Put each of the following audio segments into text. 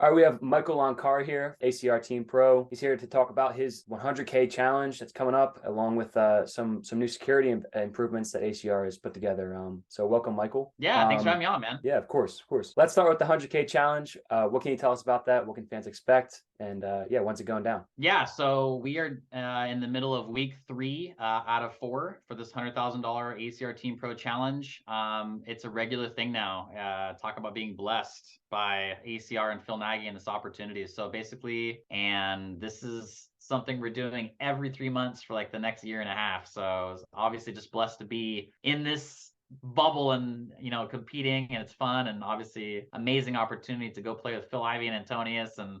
All right, we have Michael Loncar here, ACR Team Pro. He's here to talk about his 100K challenge that's coming up, along with some new security improvements that ACR has put together. So welcome, Michael. Yeah, thanks for having me on, man. Yeah, of course, of course. Let's start with the 100K challenge. What can you tell us about that? What can fans expect? And yeah, when's it going down? Yeah, so we are in the middle of week 3 out of 4 for this $100,000 ACR Team Pro Challenge. It's a regular thing now. Talk about being blessed by ACR and Phil Nagy and this opportunity. So basically, and this is something we're doing every 3 months for like the next year and a half. So obviously just blessed to be in this bubble and competing, and it's fun, and obviously amazing opportunity to go play with Phil Ivey and Antonius and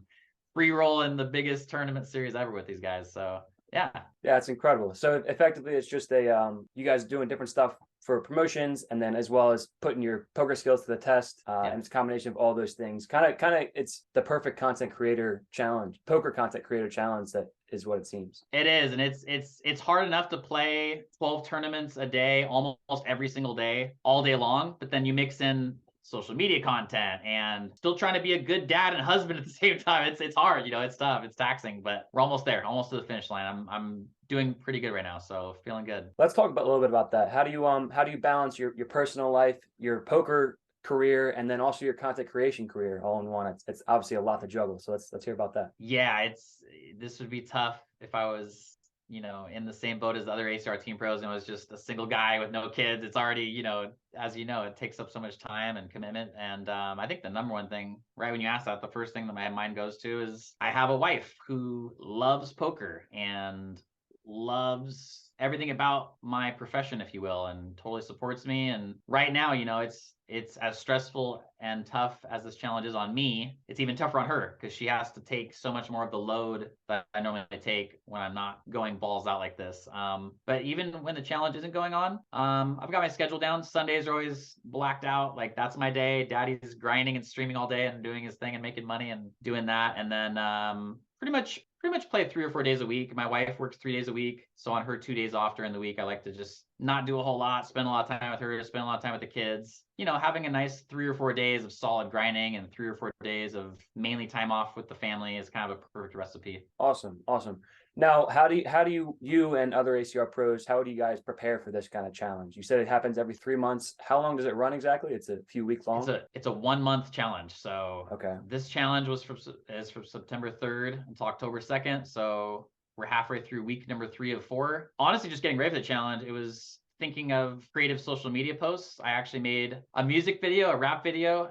free roll in the biggest tournament series ever with these guys. So yeah. Yeah, it's incredible. So effectively, it's just you guys doing different stuff for promotions, and then as well as putting your poker skills to the test. Yeah. And it's a combination of all those things. Kind of, it's the perfect content creator challenge, poker content creator challenge. That is what it seems. It is, and it's hard enough to play 12 tournaments a day, almost every single day, all day long. But then you mix in social media content and still trying to be a good dad and husband at the same time. It's hard, it's tough, it's taxing, but we're almost there, almost to the finish line. I'm doing pretty good right now, so feeling good. Let's talk about a little bit about that. How do you balance your personal life, your poker career, and then also your content creation career all in one? It's obviously a lot to juggle. So let's hear about that. Yeah, this would be tough if I was in the same boat as the other ACR Team Pros and was just a single guy with no kids. It's already, as it takes up so much time and commitment. And I think the number one thing, right when you ask that, the first thing that my mind goes to is I have a wife who loves poker and loves everything about my profession, if you will, and totally supports me. And right now, it's as stressful and tough as this challenge is on me. It's even tougher on her because she has to take so much more of the load that I normally take when I'm not going balls out like this. But even when the challenge isn't going on, I've got my schedule down. Sundays are always blacked out. Like that's my day. Daddy's grinding and streaming all day and doing his thing and making money and doing that. And then pretty much play 3 or 4 days a week. My wife works 3 days a week. So on her 2 days off during the week, I like to just not do a whole lot, spend a lot of time with her, spend a lot of time with the kids. Having a nice 3 or 4 days of solid grinding and 3 or 4 days of mainly time off with the family is kind of a perfect recipe. Awesome. Now, how do you and other ACR pros, how do you guys prepare for this kind of challenge? You said it happens every 3 months. How long does it run exactly? It's a few weeks long. It's a 1 month challenge. So okay, this challenge is from September 3rd until October 2nd. So we're halfway through week number 3 of 4. Honestly, just getting ready for the challenge, it was thinking of creative social media posts. I actually made a music video, a rap video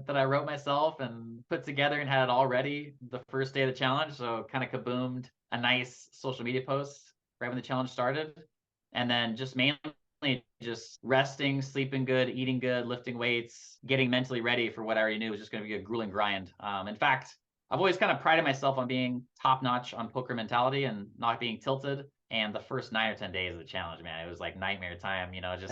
that I wrote myself and put together and had it all ready the first day of the challenge. So kind of kaboomed a nice social media post right when the challenge started. And then just mainly just resting, sleeping good, eating good, lifting weights, getting mentally ready for what I already knew was just going to be a grueling grind. In fact, I've always kind of prided myself on being top notch on poker mentality and not being tilted. And the first 9 or 10 days of the challenge, man, it was like nightmare time, just,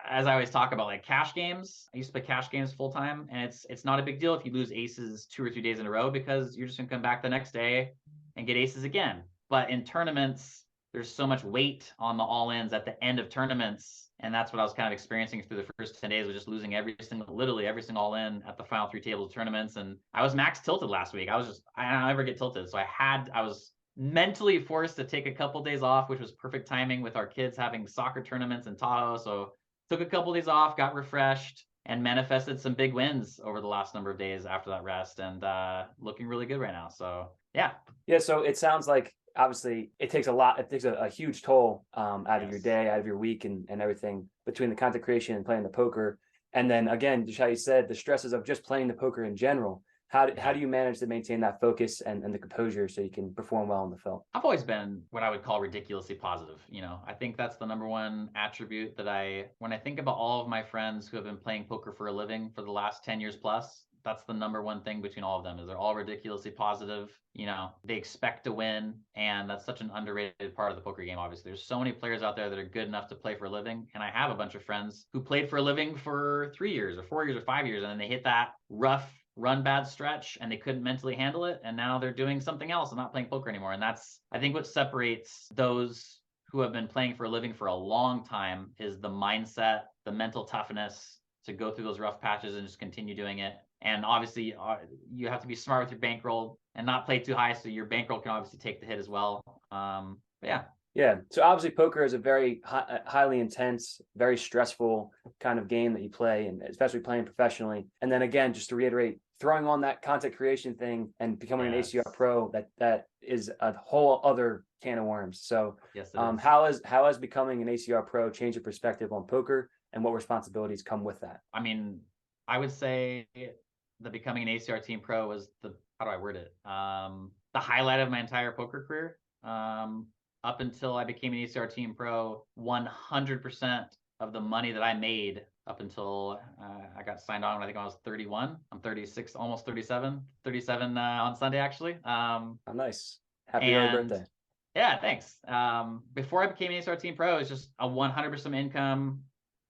as I always talk about, like cash games. I used to play cash games full time, and it's not a big deal if you lose aces 2 or 3 days in a row because you're just going to come back the next day and get aces again. But in tournaments, there's so much weight on the all-ins at the end of tournaments. And that's what I was kind of experiencing through the first 10 days, was just losing literally every single all-in at the final 3 tables of tournaments. And I was max tilted last week. I never get tilted. So I was mentally forced to take a couple days off, which was perfect timing with our kids having soccer tournaments in Tahoe. So took a couple days off, got refreshed, and manifested some big wins over the last number of days after that rest, and looking really good right now. So yeah. So it sounds like obviously it takes a lot. It takes a huge toll out of your day, out of your week, and everything between the content creation and playing the poker. And then again, just how you said, the stresses of just playing the poker in general. How do you manage to maintain that focus and the composure so you can perform well on the field? I've always been what I would call ridiculously positive. I think that's the number one attribute that when I think about all of my friends who have been playing poker for a living for the last 10 years plus, that's the number one thing between all of them, is they're all ridiculously positive. They expect to win, and that's such an underrated part of the poker game. Obviously, there's so many players out there that are good enough to play for a living, and I have a bunch of friends who played for a living for 3 years or 4 years or 5 years, and then they hit that rough run bad stretch and they couldn't mentally handle it, and now they're doing something else and not playing poker anymore. And that's, I think, what separates those who have been playing for a living for a long time, is the mindset, the mental toughness to go through those rough patches and just continue doing it And obviously, you have to be smart with your bankroll and not play too high, so your bankroll can obviously take the hit as well. But yeah. Yeah. So obviously poker is a very highly intense, very stressful kind of game that you play, and especially playing professionally. And then again, just to reiterate, throwing on that content creation thing and becoming an ACR pro, that is a whole other can of worms. So yes, it is. How has becoming an ACR pro changed your perspective on poker, and what responsibilities come with that? I mean, I would say that becoming an ACR team pro was how do I word it? The highlight of my entire poker career. Up until I became an ACR team pro, 100% of the money that I made up until I got signed on when I think I was 31. I'm 36, almost 37 on Sunday, actually. Oh, nice. Happy early birthday. Yeah, thanks. Before I became an ACR team pro, it's just a 100% income.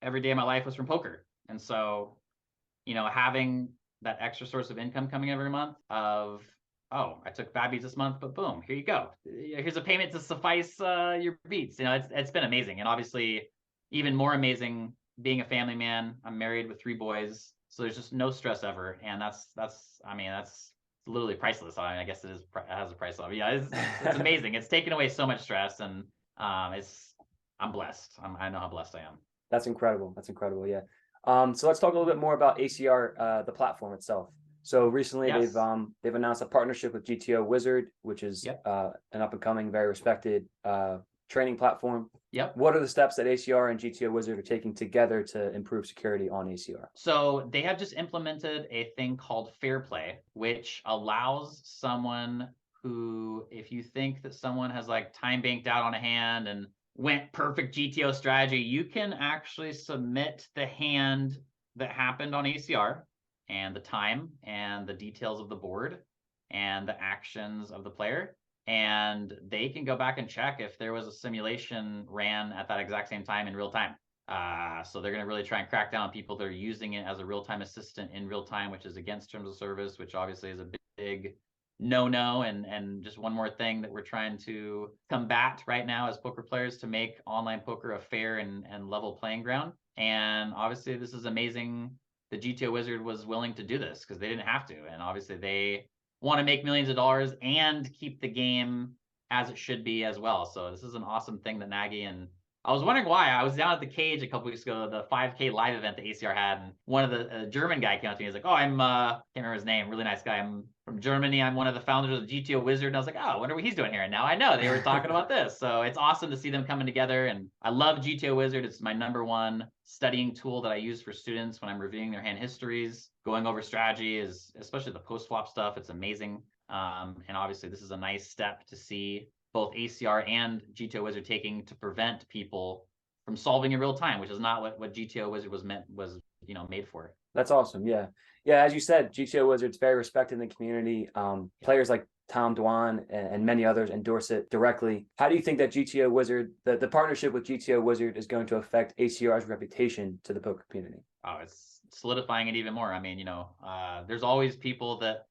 Every day of my life was from poker. And so, having that extra source of income coming every month of, oh, I took bad beats this month, but boom, here you go. Here's a payment to suffice your beats. It's been amazing. And obviously, even more amazing being a family man. I'm married with 3 boys, so there's just no stress ever. And that's literally priceless. I guess it has a price level. Yeah, it's amazing. It's taken away so much stress, and I'm blessed. I know how blessed I am. That's incredible. That's incredible. Yeah. So let's talk a little bit more about ACR, the platform itself. So recently, yes, they've announced a partnership with GTO Wizard, which is yep, an up and coming, very respected training platform. yep. What are the steps that ACR and GTO Wizard are taking together to improve security on ACR? So they have just implemented a thing called Fair Play, which allows someone who, if you think that someone has like time banked out on a hand and went perfect GTO strategy, you can actually submit the hand that happened on ACR and the time and the details of the board and the actions of the player. And they can go back and check if there was a simulation ran at that exact same time in real time. So they're going to really try and crack down on people that are using it as a real-time assistant in real time, which is against terms of service, which obviously is a big no-no, and just one more thing that we're trying to combat right now as poker players to make online poker a fair and level playing ground. And obviously this is amazing. The GTO Wizard was willing to do this because they didn't have to, and obviously they want to make millions of dollars and keep the game as it should be as well. So this is an awesome thing that Nagy, and I was wondering why. I was down at the Cage a couple weeks ago, the 5K live event that ACR had, and one of the German guy came up to me. He's like, "Oh, I'm can't remember his name. Really nice guy. I'm from Germany. I'm one of the founders of the GTO Wizard." And I was like, "Oh, I wonder what he's doing here." And now I know they were talking about this. So it's awesome to see them coming together. And I love GTO Wizard. It's my #1 studying tool that I use for students when I'm reviewing their hand histories, going over strategy, is especially the post flop stuff. It's amazing. And obviously, this is a nice step to see both ACR and GTO Wizard taking to prevent people from solving in real time, which is not what GTO Wizard was made for. That's awesome. Yeah. Yeah. As you said, GTO Wizard's very respected in the community. Players like Tom Dwan and many others endorse it directly. How do you think that GTO Wizard, the partnership with GTO Wizard, is going to affect ACR's reputation to the poker community? Oh, it's solidifying it even more. I mean, there's always people that,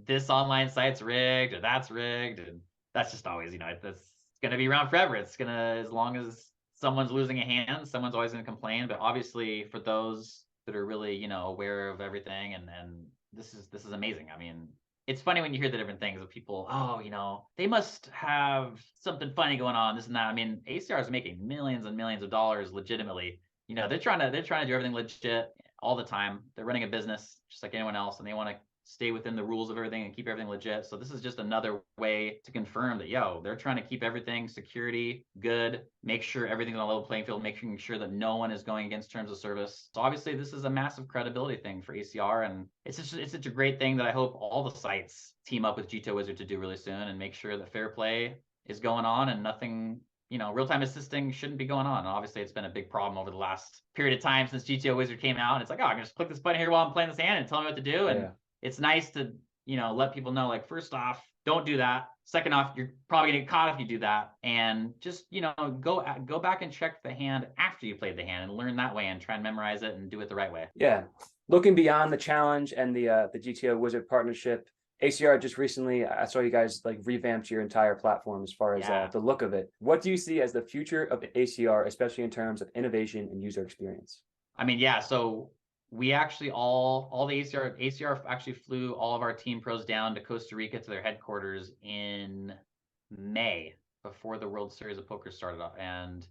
this online site's rigged or that's rigged. And that's just always, that's going to be around forever. It's going to, as long as someone's losing a hand, someone's always going to complain. But obviously for those that are really, aware of everything, and this is amazing. I mean, it's funny when you hear the different things of people, oh, they must have something funny going on, this and that. I mean, ACR is making millions and millions of dollars legitimately. They're trying to do everything legit all the time. They're running a business just like anyone else, and they want to stay within the rules of everything and keep everything legit. So this is just another way to confirm that, they're trying to keep everything security good, make sure everything's on a level playing field, making sure that no one is going against terms of service. So obviously this is a massive credibility thing for ACR, and it's such a great thing that I hope all the sites team up with GTO Wizard to do really soon and make sure that fair play is going on and nothing, real-time assisting shouldn't be going on. And obviously it's been a big problem over the last period of time since GTO Wizard came out. And it's like, I can just click this button here while I'm playing this hand and tell me what to do. And it's nice to, let people know, like, first off, don't do that. Second off, you're probably gonna get caught if you do that. And just, go back and check the hand after you played the hand and learn that way and try and memorize it and do it the right way. Yeah. Looking beyond the challenge and the GTO Wizard partnership, ACR just recently, I saw you guys revamped your entire platform as far as the look of it. What do you see as the future of ACR, especially in terms of innovation and user experience? I mean, yeah. So we actually all the ACR actually flew all of our team pros down to Costa Rica to their headquarters in May before the World Series of Poker started off, and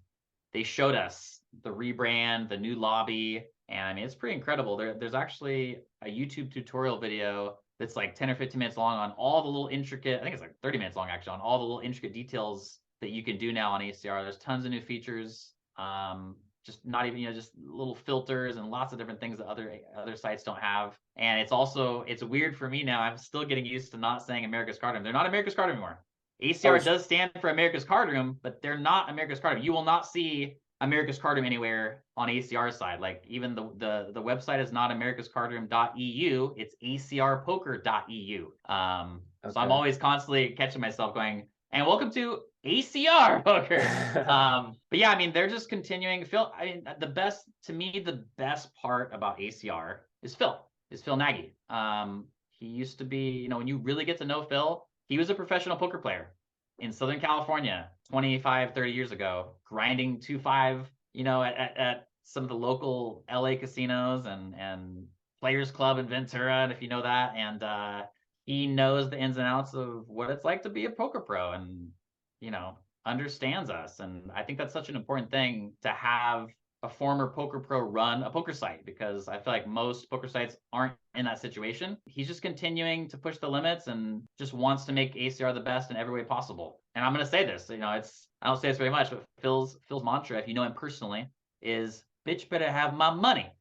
they showed us the rebrand, the new lobby, and I mean it's pretty incredible. There's actually a YouTube tutorial video that's like 10 or 15 minutes long on all the little intricate, I think it's like 30 minutes long actually, on all the little intricate details that you can do now on ACR. There's tons of new features. Just not even, just little filters and lots of different things that other sites don't have. And it's weird for me now. I'm still getting used to not saying America's Card Room. They're not America's Card Room anymore. ACR does stand for America's Card Room, but they're not America's Card Room. You will not see America's Card Room anywhere on ACR side. Like even the website is not americascardroom.eu, it's acrpoker.eu. So I'm always constantly catching myself going, and welcome to ACR Poker. But yeah, I mean, they're just continuing. Phil, I mean, the best part about ACR is Phil Nagy. He used to be, when you really get to know Phil, he was a professional poker player in Southern California 25, 30 years ago, grinding 2-5, at some of the local LA casinos and Players Club in Ventura, and if you know that. And he knows the ins and outs of what it's like to be a poker pro and, understands us. And I think that's such an important thing to have a former poker pro run a poker site, because I feel like most poker sites aren't in that situation. He's just continuing to push the limits and just wants to make ACR the best in every way possible. And I'm going to say this, I don't say this very much, but Phil's mantra, if you know him personally, is bitch better have my money.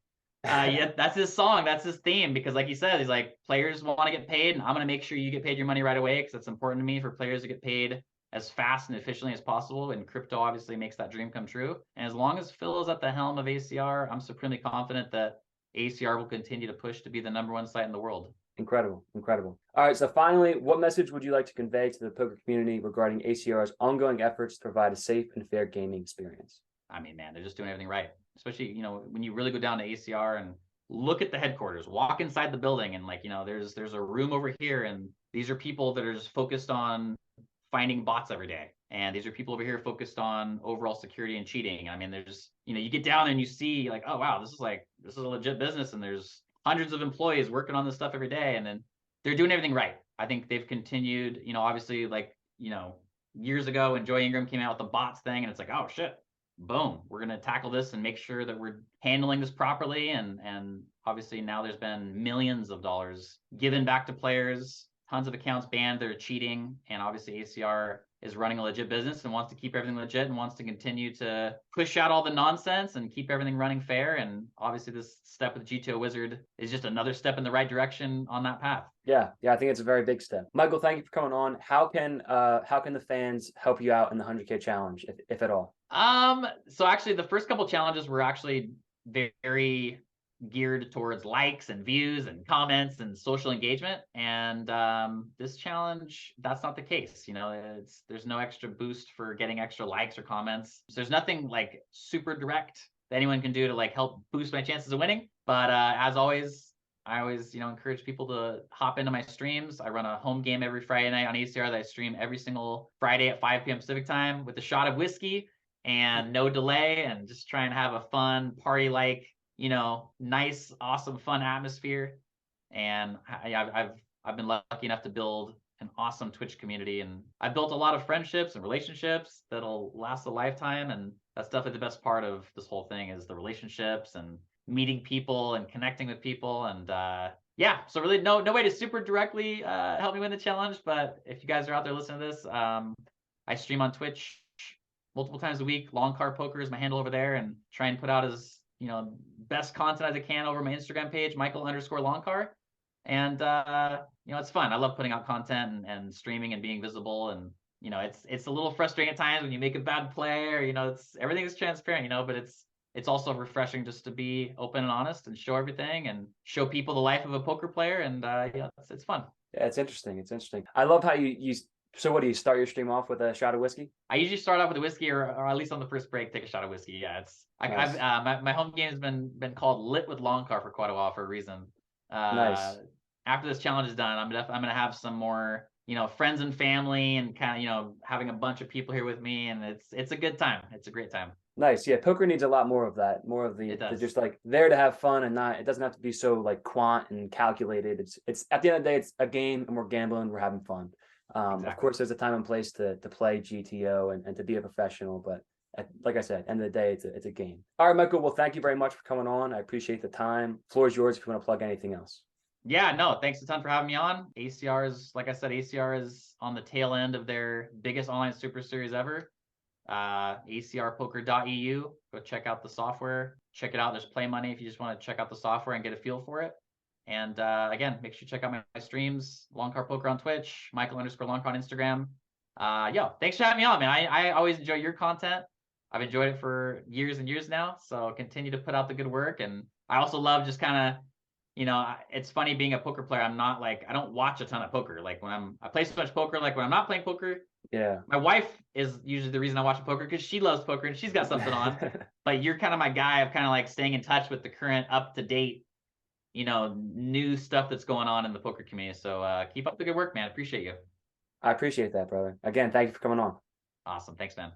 Yeah, that's his song. That's his theme, because like he said, he's like, players want to get paid, and I'm going to make sure you get paid your money right away, because it's important to me for players to get paid as fast and efficiently as possible. And crypto obviously makes that dream come true. And as long as Phil is at the helm of ACR, I'm supremely confident that ACR will continue to push to be the #1 site in the world. Incredible. All right. So finally, what message would you like to convey to the poker community regarding ACR's ongoing efforts to provide a safe and fair gaming experience? I mean, man, they're just doing everything right. Especially, when you really go down to ACR and look at the headquarters, walk inside the building, and there's a room over here, and these are people that are just focused on finding bots every day. And these are people over here focused on overall security and cheating. I mean, there's, you get down there and you see like, oh, wow, this is a legit business. And there's hundreds of employees working on this stuff every day. And then they're doing everything right. I think they've continued, obviously years ago when Joy Ingram came out with the bots thing, and it's like, oh shit, boom, we're going to tackle this and make sure that we're handling this properly. And obviously now there's been millions of dollars given back to players, tons of accounts banned, they're cheating. And obviously ACR is running a legit business and wants to keep everything legit and wants to continue to push out all the nonsense and keep everything running fair. And obviously this step with the GTO Wizard is just another step in the right direction on that path. Yeah, I think it's a very big step. Michael, thank you for coming on. How can the fans help you out in the 100K challenge, if at all? So actually the first couple challenges were actually very geared towards likes and views and comments and social engagement. And this challenge, that's not the case. There's no extra boost for getting extra likes or comments. So there's nothing like super direct that anyone can do to help boost my chances of winning. But as always, I always encourage people to hop into my streams. I run a home game every Friday night on ACR that I stream every single Friday at 5 p.m. Pacific time with a shot of whiskey and no delay, and just try and have a fun party nice, awesome, fun atmosphere. And I've been lucky enough to build an awesome Twitch community, and I've built a lot of friendships and relationships that'll last a lifetime. And that's definitely the best part of this whole thing, is the relationships and meeting people and connecting with people. And so really no way to super directly help me win the challenge. But if you guys are out there listening to this, I stream on Twitch multiple times a week. Loncar Poker is my handle over there, and try and put out as best content as I can over my Instagram page, Michael_Loncar. And it's fun. I love putting out content and streaming and being visible. And it's a little frustrating at times when you make a bad play, or everything's transparent, but it's also refreshing just to be open and honest and show everything and show people the life of a poker player. And it's fun. Yeah, it's interesting. I love how you so what do you start your stream off with, a shot of whiskey? I usually start off with a whiskey, or at least on the first break, take a shot of whiskey. Yeah, it's nice. My home game has been called Lit with Loncar for quite a while for a reason. Nice. After this challenge is done, I'm gonna have some more friends and family, and kind of having a bunch of people here with me, and it's a good time. It's a great time. Nice. Yeah, poker needs a lot more of that. More of It the does. just like there to have fun and not. It doesn't have to be so like quant and calculated. It's at the end of the day, it's a game and we're gambling. We're having fun. Of Exactly. course, there's a time and place to play GTO and to be a professional, but like I said, end of the day, it's a game. All right, Michael. Well, thank you very much for coming on. I appreciate the time. Floor is yours if you want to plug anything else. Yeah, no, thanks a ton for having me on. ACR is, like I said, ACR is on the tail end of their biggest online super series ever. acrpoker.eu. Go check out the software. Check it out. There's play money if you just want to check out the software and get a feel for it. And again, make sure you check out my streams, Loncar Poker on Twitch, Michael_Loncar on Instagram. Thanks for having me on, man. I always enjoy your content. I've enjoyed it for years and years now. So continue to put out the good work. And I also love just kind of, it's funny being a poker player. I'm not like, I don't watch a ton of poker. Like I play so much poker, like when I'm not playing poker, Yeah. my wife is usually the reason I watch poker because she loves poker and she's got something on. But you're kind of my guy of kind of like staying in touch with the current up to date, new stuff that's going on in the poker community. So keep up the good work, man. Appreciate you. I appreciate that, brother. Again, thank you for coming on. Awesome. Thanks, man.